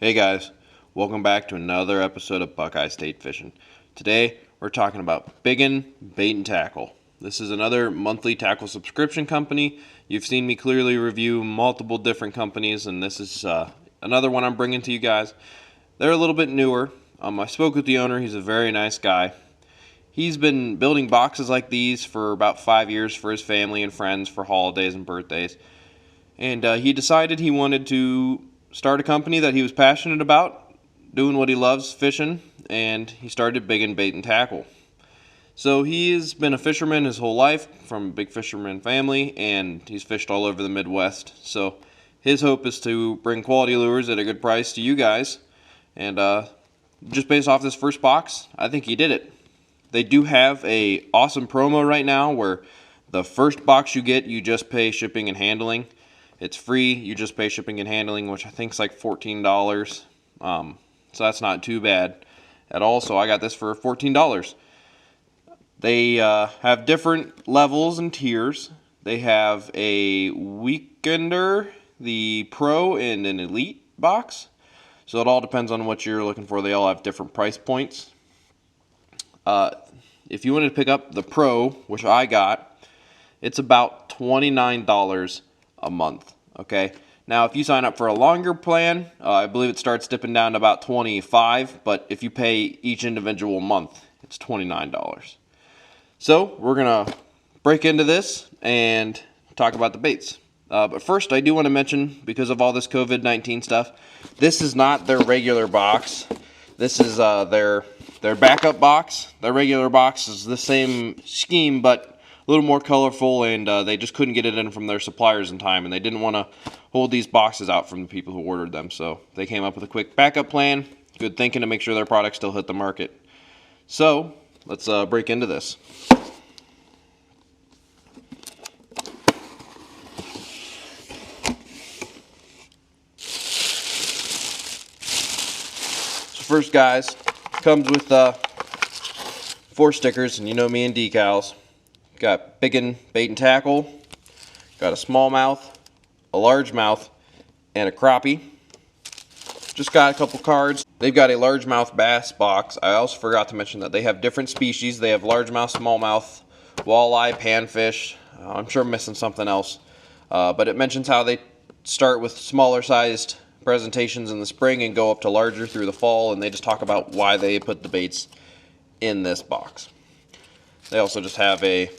Hey guys, welcome back to another episode of Buckeye State Fishing. Today we're talking about Biggun Bait and Tackle. This is another monthly tackle subscription company. You've seen me clearly review multiple different companies, and this is another one I'm bringing to you guys. They're a little bit newer. I spoke with the owner. He's a very nice guy. He's been building boxes like these for about 5 years for his family and friends for holidays and birthdays. And he decided he wanted to start a company that he was passionate about, doing what he loves, fishing, and he started Biggun Bait and Tackle. So he has been a fisherman his whole life, from a big fisherman family, and he's fished all over the Midwest. So his hope is to bring quality lures at a good price to you guys, and just based off this first box, I think he did it. They do have a awesome promo right now where the first box you get, you just pay shipping and handling. It's free, you just pay shipping and handling, which I think is like $14. So that's not too bad at all. So I got this for $14. They have different levels and tiers. They have a weekender, the pro, and an elite box. So it all depends on what you're looking for. They all have different price points. If you wanted to pick up the pro, which I got, it's about $29 a month. Okay, now if you sign up for a longer plan, I believe it starts dipping down to about $25, but if you pay each individual month, it's $29. So we're gonna break into this and talk about the baits. But first, I do want to mention, because of all this COVID-19 stuff, this is not their regular box. This is their backup box. Their regular box is the same scheme, but a little more colorful, and they just couldn't get it in from their suppliers in time, and they didn't want to hold these boxes out from the people who ordered them, so they came up with a quick backup plan. Good thinking to make sure their products still hit the market. So let's break into this. So first, guys, comes with 4 stickers, and you know me and decals. Got Biggun Bait and Tackle, got a smallmouth, a largemouth, and a crappie. Just got a couple cards. They've got a largemouth bass box. I also forgot to mention that they have different species. They have largemouth, smallmouth, walleye, panfish. I'm sure I'm missing something else. But it mentions how they start with smaller sized presentations in the spring and go up to larger through the fall, and they just talk about why they put the baits in this box. They also just have a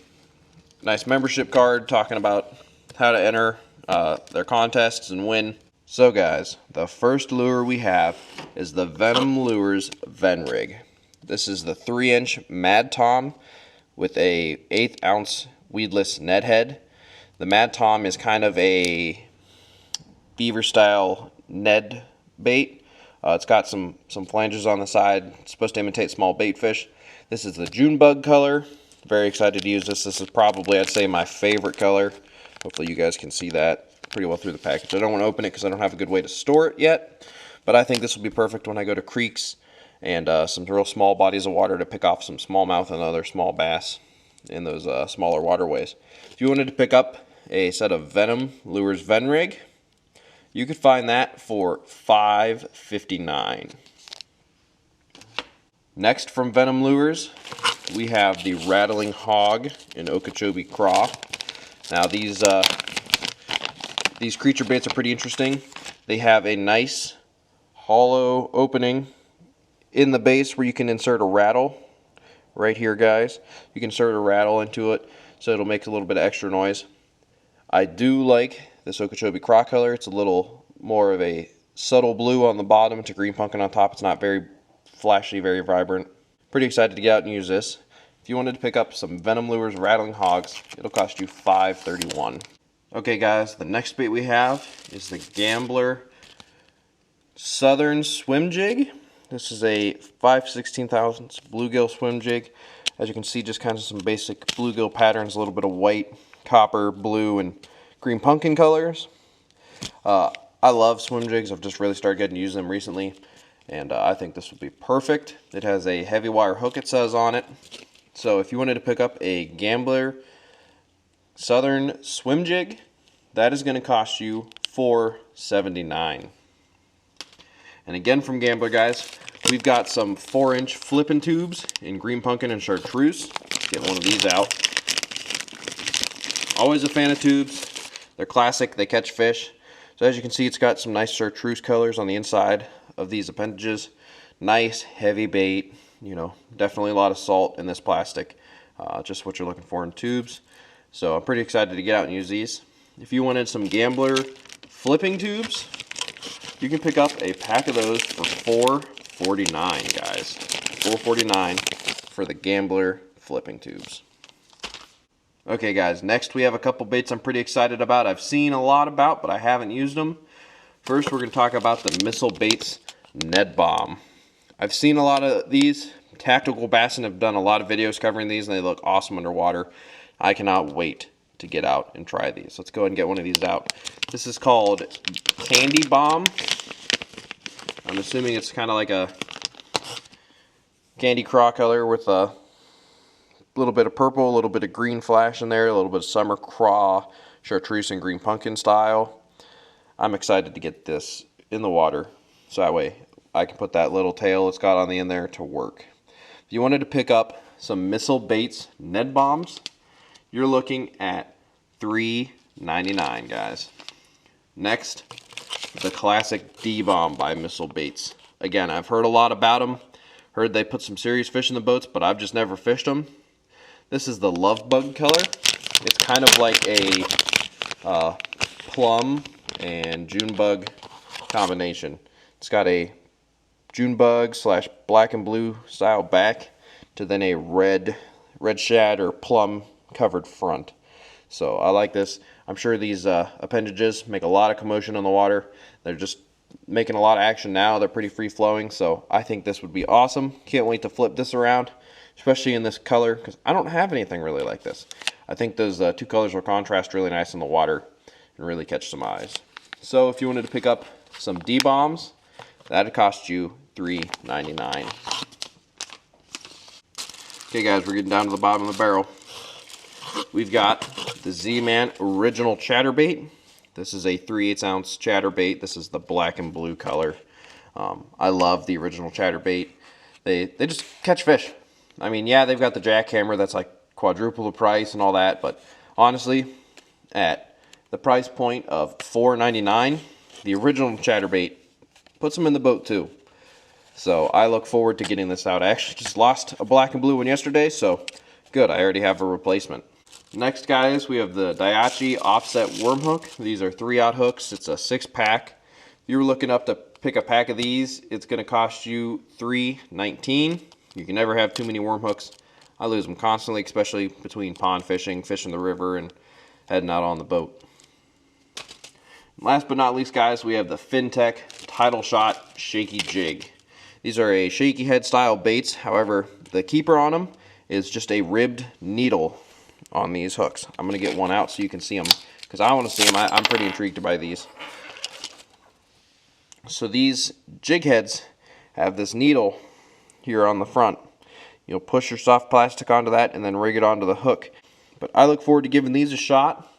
nice membership card talking about how to enter their contests and win. So guys, the first lure we have is the Venom Lures Venn rig. This is the 3-inch Mad Tom with a 1/8 ounce weedless Ned head. The Mad Tom is kind of a beaver style Ned bait. It's got some flanges on the side. It's supposed to imitate small bait fish. This is the June bug color. Very excited to use this. This is probably, I'd say, my favorite color. Hopefully you guys can see that pretty well through the package. I don't want to open it because I don't have a good way to store it yet, but I think this will be perfect when I go to creeks and some real small bodies of water to pick off some smallmouth and other small bass in those smaller waterways. If you wanted to pick up a set of Venom Lures Venn rig, you could find that for $5.59. Next, from Venom Lures, we have the Rattling Hog in Okeechobee Craw. Now these creature baits are pretty interesting. They have a nice hollow opening in the base where you can insert a rattle. Right here, guys, you can insert a rattle into it so it'll make a little bit of extra noise. I do like this Okeechobee Craw color. It's a little more of a subtle blue on the bottom to green pumpkin on top. It's not very flashy, very vibrant. Pretty excited to get out and use this. If If you wanted to pick up some Venom lures, Rattling hogs, it'll cost you $5.31. Okay guys, the next bait we have is the Gambler Southern Swim Jig. This is a 5/16 bluegill swim jig. As you can see, just kind of some basic bluegill patterns, a little bit of white, copper, blue, and green pumpkin colors. I love swim jigs. I've just really started getting to use them recently, and I think this would be perfect. It has a heavy wire hook, it says on it. So if you wanted to pick up a Gambler Southern Swim Jig, that is going to cost you $4.79. And again from Gambler, guys, we've got some 4-inch flipping tubes in green pumpkin and chartreuse. Let's get one of these out. Always a fan of tubes. They're classic, they catch fish. So as you can see, it's got some nice chartreuse colors on the inside of these appendages. Nice, heavy bait. You know, definitely a lot of salt in this plastic. Just what you're looking for in tubes. So I'm pretty excited to get out and use these. If you wanted some Gambler flipping tubes, you can pick up a pack of those for $4.49, guys. $4.49 for the Gambler flipping tubes. Okay guys, next we have a couple baits I'm pretty excited about. I've seen a lot about, but I haven't used them. First, we're going to talk about the Missile Baits Ned Bomb. I've seen a lot of these. Tactical Bassin have done a lot of videos covering these, and they look awesome underwater. I cannot wait to get out and try these. Let's go ahead and get one of these out. This is called Candy Bomb. I'm assuming it's kind of like a candy craw color with a little bit of purple, a little bit of green flash in there, a little bit of summer craw, chartreuse, and green pumpkin style. I'm excited to get this in the water, so that way I can put that little tail it's got on the end there to work. If you wanted to pick up some Missile Baits Ned Bombs, you're looking at $3.99, guys. Next, the classic D-Bomb by Missile Baits. Again, I've heard a lot about them. Heard they put some serious fish in the boats, but I've just never fished them. This is the Love Bug color. It's kind of like a plum and June bug combination. It's got a June bug / black and blue style back to then a red shad or plum covered front. So I like this. I'm sure these appendages make a lot of commotion on the water. They're just making a lot of action now. They're pretty free flowing, so I think this would be awesome. Can't wait to flip this around, especially in this color, because I don't have anything really like this. I think those two colors will contrast really nice in the water and really catch some eyes. So if you wanted to pick up some D-Bombs, that'd cost you $3.99. Okay guys, we're getting down to the bottom of the barrel. We've got the Z-Man Original Chatterbait. This is a 3/8 ounce chatterbait. This is the black and blue color. I love the Original Chatterbait. They just catch fish. I mean, yeah, they've got the jackhammer that's like quadruple the price and all that, but honestly, at the price point of $4.99, the Original Chatterbait puts them in the boat too. So I look forward to getting this out. I actually just lost a black and blue one yesterday, so good, I already have a replacement. Next, guys, we have the Daiichi Offset Worm Hook. These are 3/0 hooks. It's a 6-pack. If you were looking up to pick a pack of these, it's going to cost you $3.19. You can never have too many worm hooks. I lose them constantly, especially between pond fishing, fishing the river, and heading out on the boat. Last but not least, guys, we have the FinTech Title Shot Shaky Jig. These are a shaky head style baits. However, the keeper on them is just a ribbed needle on these hooks. I'm going to get one out so you can see them, because I want to see them. I'm pretty intrigued by these. So these jig heads have this needle here on the front. You'll push your soft plastic onto that and then rig it onto the hook. But I look forward to giving these a shot.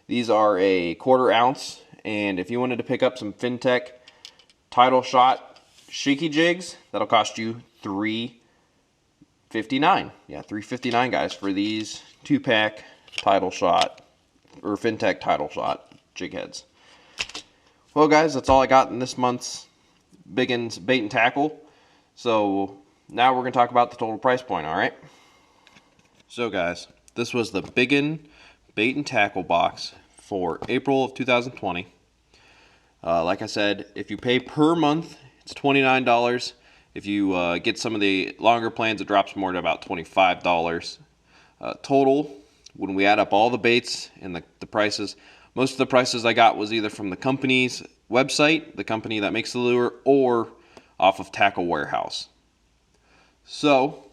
These are a 1/4 ounce, and if you wanted to pick up some FinTech Title Shot Shaky Jigs, that'll cost you $3.59. Yeah, $3.59, guys, for these 2-pack Title Shot or FinTech Title Shot jig heads. Well, guys, that's all I got in this month's Biggun's Bait and Tackle. So now we're going to talk about the total price point, all right? So, guys, this was the Biggun Bait and Tackle box for April of 2020. Like I said, if you pay per month, it's $29. If you get some of the longer plans, it drops more to about $25 total. When we add up all the baits and the prices, most of the prices I got was either from the company's website, the company that makes the lure, or off of Tackle Warehouse. So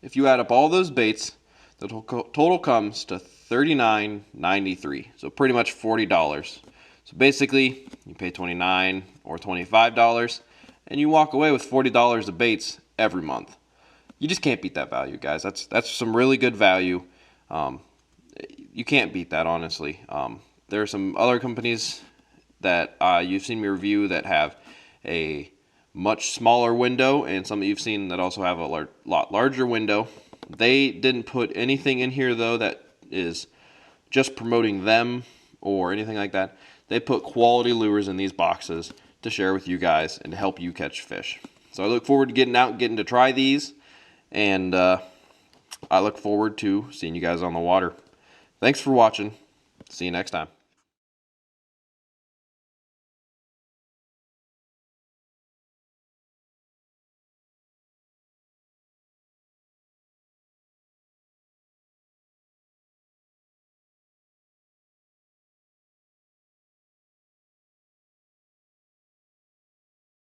if you add up all those baits, the total comes to $39.93, so pretty much $40. So basically, you pay $29 or $25, and you walk away with $40 of baits every month. You just can't beat that value, guys. That's some really good value. You can't beat that, honestly. There are some other companies that you've seen me review that have a much smaller window, and some that you've seen that also have a lot larger window. They didn't put anything in here, though, that is just promoting them or anything like that. They put quality lures in these boxes to share with you guys and to help you catch fish. So I look forward to getting to try these, and I look forward to seeing you guys on the water. Thanks for watching. See you next time.